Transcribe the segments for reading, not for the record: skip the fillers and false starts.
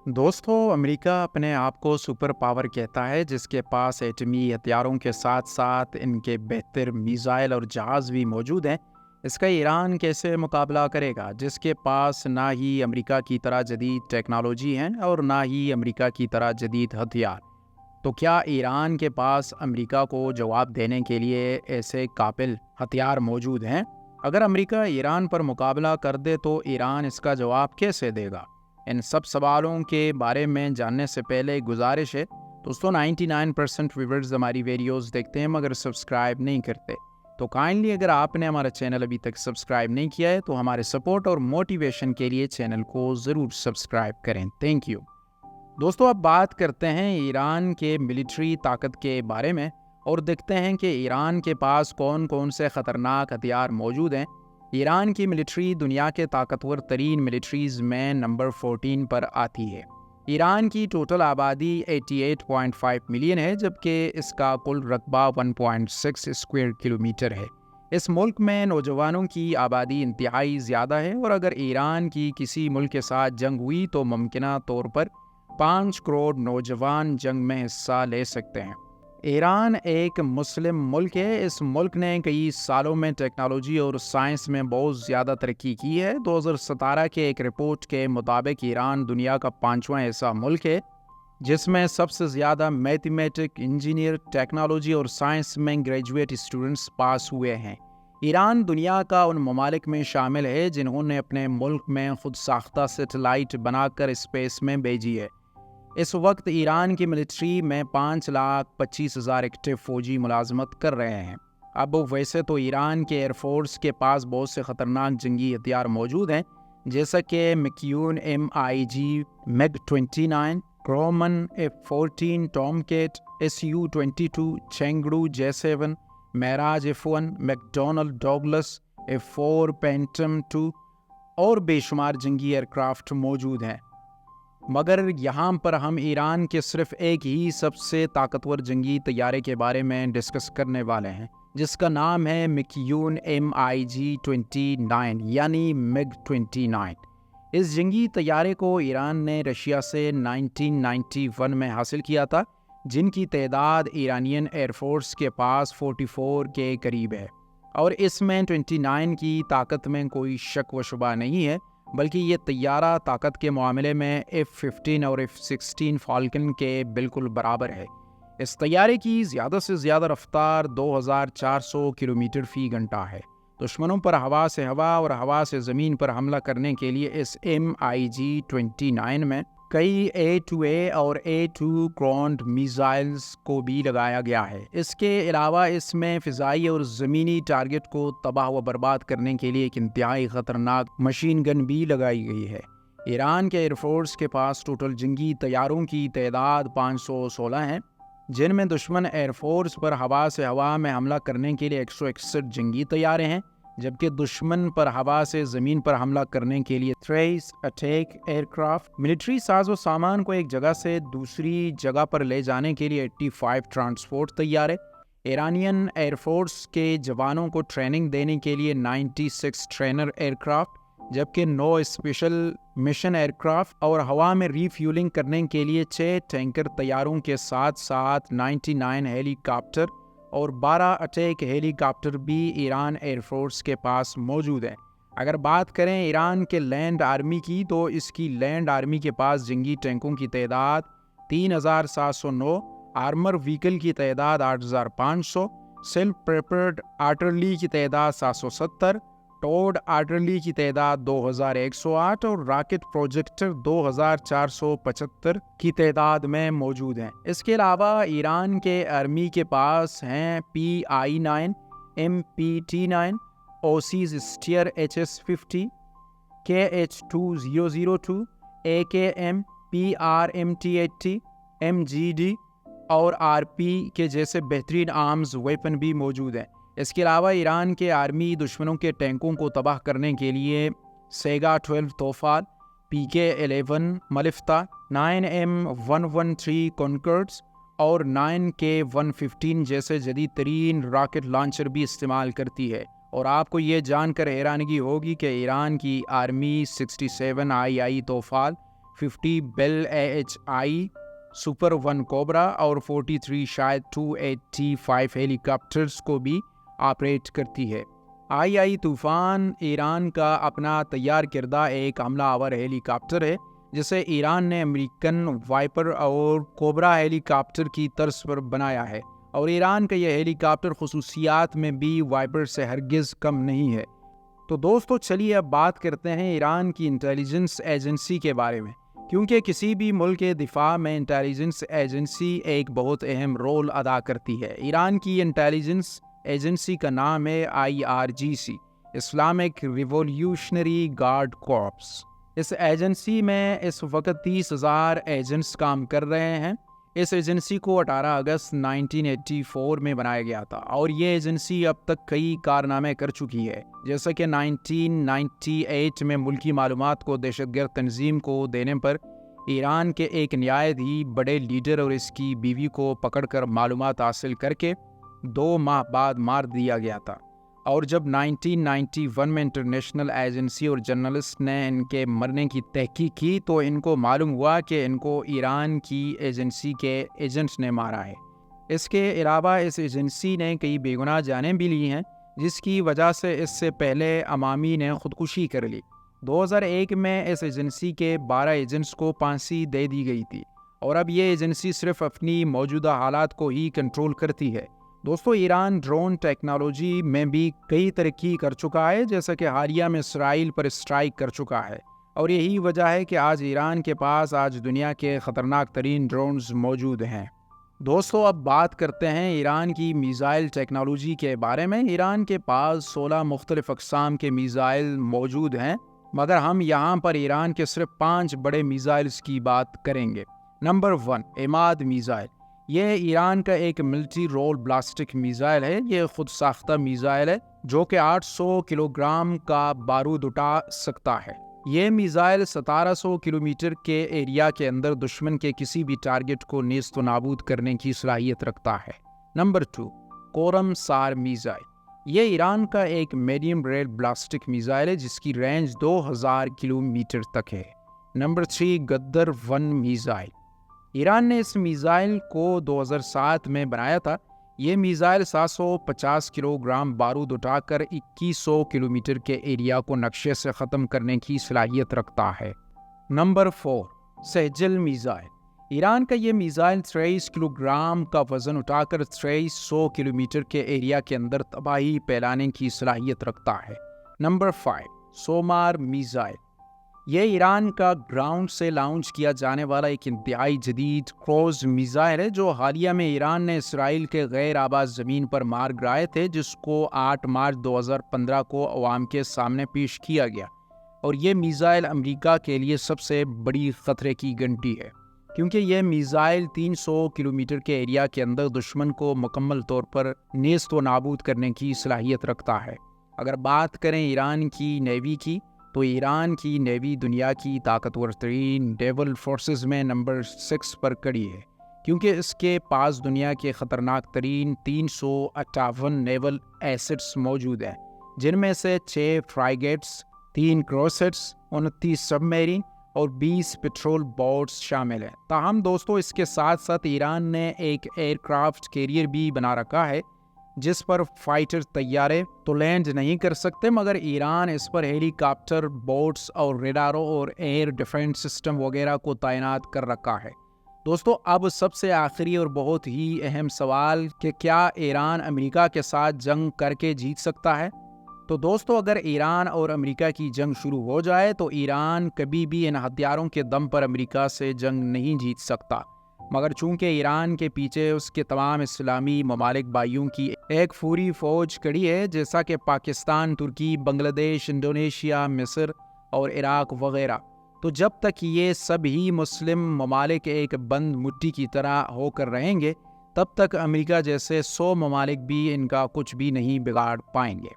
दोस्तों, अमेरिका अपने आप को सुपर पावर कहता है, जिसके पास एटमी हथियारों के साथ साथ इनके बेहतर मिसाइल और जहाज़ भी मौजूद हैं। इसका ईरान कैसे मुकाबला करेगा, जिसके पास ना ही अमेरिका की तरह जदीद टेक्नोलॉजी है और ना ही अमेरिका की तरह जदीद हथियार। तो क्या ईरान के पास अमेरिका को जवाब देने के लिए ऐसे काबिल हथियार मौजूद हैं? अगर अमेरिका ईरान पर मुकाबला कर दे तो ईरान इसका जवाब कैसे देगा? इन सब सवालों के बारे में जानने से पहले गुजारिश है दोस्तों, 99% व्यूवर्स हमारी वीडियोस देखते हैं मगर सब्सक्राइब नहीं करते। तो काइंडली अगर आपने हमारा चैनल अभी तक सब्सक्राइब नहीं किया है तो हमारे सपोर्ट और मोटिवेशन के लिए चैनल को ज़रूर सब्सक्राइब करें। Thank you. दोस्तों, अब बात करते हैं ईरान के मिलिट्री ताकत के बारे में और देखते हैं कि ईरान के पास कौन कौन से ख़तरनाक हथियार मौजूद हैं। ईरान की मिलिट्री दुनिया के ताकतवर तरीन मिलिट्रीज़ में नंबर 14 पर आती है। ईरान की टोटल आबादी 88.5 मिलियन है, जबकि इसका कुल रकबा 1.6 स्क्वायर किलोमीटर है। इस मुल्क में नौजवानों की आबादी इंतहाई ज़्यादा है और अगर ईरान की किसी मुल्क के साथ जंग हुई तो मुमकिना तौर पर 5 करोड़ नौजवान जंग में हिस्सा ले सकते हैं। ईरान एक मुस्लिम मुल्क है। इस मुल्क ने कई सालों में टेक्नोलॉजी और साइंस में बहुत ज़्यादा तरक्की की है। 2017 के एक रिपोर्ट के मुताबिक ईरान दुनिया का 5वां ऐसा मुल्क है जिसमें सबसे ज़्यादा मैथमेटिक, इंजीनियर, टेक्नोलॉजी और साइंस में ग्रेजुएट स्टूडेंट्स पास हुए हैं। ईरान दुनिया का उन ममालिक में शामिल है जिन्होंने अपने मुल्क में खुद साख्ता सैटेलाइट बनाकर स्पेस में भेजी है। इस वक्त ईरान की मिलिट्री में 5,25,000 एक्टिव फ़ौजी मुलाजमत कर रहे हैं। अब वैसे तो ईरान के एयरफोर्स के पास बहुत से ख़तरनाक जंगी हथियार मौजूद हैं, जैसा कि MQ-9 MiG MiG-29, ग्रोमन F-14, Tomcat, Su-22, Chengdu J-7, Meraj F-1, McDonald Douglas F-4, phantom 2 और बेशुमार जंगी एयरक्राफ्ट मौजूद हैं। मगर यहाँ पर हम ईरान के सिर्फ एक ही सबसे ताकतवर जंगी तैयारे के बारे में डिस्कस करने वाले हैं, जिसका नाम है MQ-9 MiG-29 यानी MiG-29। इस जंगी तैयारे को ईरान ने रशिया से 1991 में हासिल किया था, जिनकी तादाद ईरानियन एयरफोर्स के पास 44 के करीब है। और इसमें 29 की ताकत में कोई शक व शुबा नहीं है, बल्कि ये तैयारा ताकत के मामले में F-15 और F-16 फाल्कन के बिल्कुल बराबर है। इस तैयारे की ज़्यादा से ज़्यादा रफ्तार 2400 किलोमीटर फ़ी घंटा है। दुश्मनों पर हवा से हवा और हवा से ज़मीन पर हमला करने के लिए इस MiG-29 में कई A2A और A2 ग्राउंड मिसाइल्स को भी लगाया गया है। इसके अलावा इसमें फ़िज़ाई और ज़मीनी टारगेट को तबाह व बर्बाद करने के लिए एक इंतहाई ख़तरनाक मशीन गन भी लगाई गई है। ईरान के एयरफोर्स के पास टोटल जंगी तैयारों की तादाद 516 है, जिनमें दुश्मन एयरफोर्स पर हवा से हवा में हमला करने के लिए 161 जंगी तैयारे हैं, जबकि दुश्मन पर हवा से ज़मीन पर हमला करने के लिए 23 अटैक एयरक्राफ्ट। मिलिट्री साजो सामान को एक जगह से दूसरी जगह पर ले जाने के लिए 85 ट्रांसपोर्ट तैयारे। ईरानियन एयरफोर्स के जवानों को ट्रेनिंग देने के लिए 96 ट्रेनर एयरक्राफ्ट, जबकि 9 स्पेशल मिशन एयरक्राफ्ट और हवा में रीफ्यूलिंग करने के लिए 6 टैंकर तैयारों के साथ साथ 99 हेलीकॉप्टर और 12 अटैक हेलीकॉप्टर भी ईरान एयरफोर्स के पास मौजूद हैं। अगर बात करें ईरान के लैंड आर्मी की, तो इसकी लैंड आर्मी के पास जंगी टैंकों की तादाद 3709, आर्मर व्हीकल की तादाद 8500, सेल्फ प्रिपेयर्ड आर्टिलरी की तादाद 770, टोड आर्टिलरी की तादाद 2108 और रॉकेट प्रोजेक्टर 2475 की तादाद में मौजूद हैं। इसके अलावा ईरान के आर्मी के पास हैं PI-9, MPT-9, ओसीज Steyr HS-50, KH-2002, AKM, PRMT-80, MGD और RP के जैसे बेहतरीन आर्म्स वेपन भी मौजूद हैं। इसके अलावा ईरान के आर्मी दुश्मनों के टैंकों को तबाह करने के लिए सेगा 12 तोहफा, PK-11 मलिफ्ता, 9M113 कॉन्कर्ड्स और 9K115 जैसे जदीद तरीन रॉकेट लॉन्चर भी इस्तेमाल करती है। और आपको ये जानकर हैरानगी होगी कि ईरान की आर्मी 67 II तोहफा, 50 बेल AHI सुपर 1 कोबरा और 43 शायद 285 हेलीकॉप्टर्स को भी ऑपरेट करती है। आई तूफ़ान ईरान का अपना तैयार किरदा एक हमलावर हेलीकॉप्टर है जिसे ईरान ने अमेरिकन वाइपर और कोबरा हेलीकॉप्टर की तर्ज पर बनाया है, और ईरान का यह हेलीकॉप्टर खुसूसियात में भी वाइपर से हरगिज़ कम नहीं है। तो दोस्तों चलिए अब बात करते हैं ईरान की इंटेलिजेंस एजेंसी के बारे में, क्योंकि किसी भी मुल्क के दिफा में इंटेलिजेंस एजेंसी एक बहुत अहम रोल अदा करती है। ईरान की इंटेलिजेंस एजेंसी का नाम है IRGC, Islamic revolutionary guard corps. इस एजेंसी में इस वक्त 30,000 एजेंट्स काम कर रहे हैं। इस एजेंसी को 18 अगस्त 1984 में बनाया गया था और ये एजेंसी अब तक कई कारनामे कर चुकी है, जैसे कि 1998 में मुल्की मालूमात को दहशतगर्द तंजीम को देने पर ईरान के एक नहायत ही बड़े लीडर और इसकी बीवी को पकड़कर मालूमात हासिल करके 2 माह बाद मार दिया गया था। और जब 1991 में इंटरनेशनल एजेंसी और जर्नलिस्ट ने इनके मरने की तहकीक की तो इनको मालूम हुआ कि इनको ईरान की एजेंसी के एजेंट्स ने मारा है। इसके अलावा इस एजेंसी ने कई बेगुनाह जानें भी ली हैं, जिसकी वजह से इससे पहले अमामी ने खुदकुशी कर ली। 2001 में इस एजेंसी के 12 एजेंट्स को फांसी दे दी गई थी और अब ये एजेंसी सिर्फ अपनी मौजूदा हालात को ही कंट्रोल करती है। दोस्तों ईरान ड्रोन टेक्नोलॉजी में भी कई तरक्की कर चुका है, जैसा कि हालिया में इसराइल पर स्ट्राइक कर चुका है, और यही वजह है कि आज ईरान के पास आज दुनिया के ख़तरनाक तरीन ड्रोन्स मौजूद हैं। दोस्तों अब बात करते हैं ईरान की मिसाइल टेक्नोलॉजी के बारे में। ईरान के पास 16 मुख्तलिफ अक़साम के मिसाइल मौजूद हैं, मगर हम यहाँ पर ईरान के सिर्फ 5 बड़े मिसाइल्स की बात करेंगे। Number 1 Imad missile. यह ईरान का एक मल्टी रोल ब्लास्टिक मिसाइल है। यह खुद साख्ता मिसाइल है जो कि 800 किलोग्राम का बारूद उठा सकता है। यह मिसाइल 1700 किलोमीटर के एरिया के अंदर दुश्मन के किसी भी टारगेट को नेस्त नाबूद करने की सलाहियत रखता है। नंबर 2 कोरम सार मिसाइल। यह ईरान का एक मीडियम रेंज ब्लास्टिक मिसाइल है जिसकी रेंज 2000 किलोमीटर तक है। Number 3 गद्दर 1 missile. ईरान ने इस मिसाइल को 2007 में बनाया था। ये मिसाइल 750 किलोग्राम बारूद उठाकर 2100 किलोमीटर के एरिया को नक्शे से ख़त्म करने की सलाहियत रखता है। Number 4 Saizal missile. ईरान का ये मिसाइल 23 किलोग्राम का वज़न उठाकर 2300 किलोमीटर के एरिया के अंदर तबाही फैलाने की सलाहियत रखता है। नंबर 5 सोमार मिसाइल। यह ईरान का ग्राउंड से लॉन्च किया जाने वाला एक इंतहाई जदीद क्रूज मिसाइल है जो हालिया में ईरान ने इसराइल के गैर आबाद ज़मीन पर मार गिराए थे, जिसको 8 मार्च 2015 को अवाम के सामने पेश किया गया। और ये मिसाइल अमेरिका के लिए सबसे बड़ी ख़तरे की घंटी है, क्योंकि यह मिसाइल 300 किलोमीटर के एरिया के अंदर दुश्मन को मुकम्मल तौर पर नेस्त व नाबूद करने की सलाहियत रखता है। अगर बात करें ईरान की नेवी की, तो ईरान की नेवी दुनिया की ताकतवर तरीन नेवल फोर्सेस में नंबर 6 पर खड़ी है, क्योंकि इसके पास दुनिया के ख़तरनाक तरीन 358 नेवल एसेट्स मौजूद हैं, जिनमें से 6 फ्राइगेट्स, 3 क्रॉसेट्स, 29 सबमरीन और 20 पेट्रोल बोट्स शामिल हैं। ताहम दोस्तों इसके साथ साथ ईरान ने एक एयरक्राफ्ट कैरियर भी बना रखा है जिस पर फाइटर तैयारे तो लैंड नहीं कर सकते, मगर ईरान इस पर हेलीकॉप्टर, बोट्स और रेडारों और एयर डिफेंस सिस्टम वगैरह को तैनात कर रखा है। दोस्तों अब सबसे आखिरी और बहुत ही अहम सवाल कि क्या ईरान अमेरिका के साथ जंग करके जीत सकता है? तो दोस्तों अगर ईरान और अमेरिका की जंग शुरू हो जाए तो ईरान कभी भी इन हथियारों के दम पर अमेरिका से जंग नहीं जीत सकता, मगर चूंकि ईरान के पीछे उसके तमाम इस्लामी ममालिक भाइयों की एक पूरी फौज खड़ी है, जैसा कि पाकिस्तान, तुर्की, बांग्लादेश, इंडोनेशिया, मिस्र और इराक वगैरह, तो जब तक ये सभी मुस्लिम ममालिक एक बंद मुट्ठी की तरह होकर रहेंगे तब तक अमेरिका जैसे 100 ममालिक भी इनका कुछ भी नहीं बिगाड़ पाएंगे।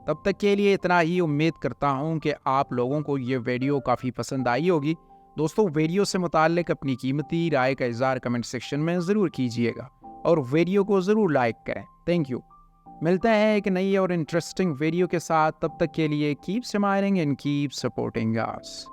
तब तक के लिए इतना ही। उम्मीद करता हूँ कि आप लोगों को ये वीडियो काफ़ी पसंद आई होगी। दोस्तों वीडियो से मुताल्लिक अपनी कीमती राय का इज़हार कमेंट सेक्शन में ज़रूर कीजिएगा और वीडियो को ज़रूर लाइक करें। Thank you. मिलते हैं एक नई और इंटरेस्टिंग वीडियो के साथ। तब तक के लिए keep smiling and keep supporting us.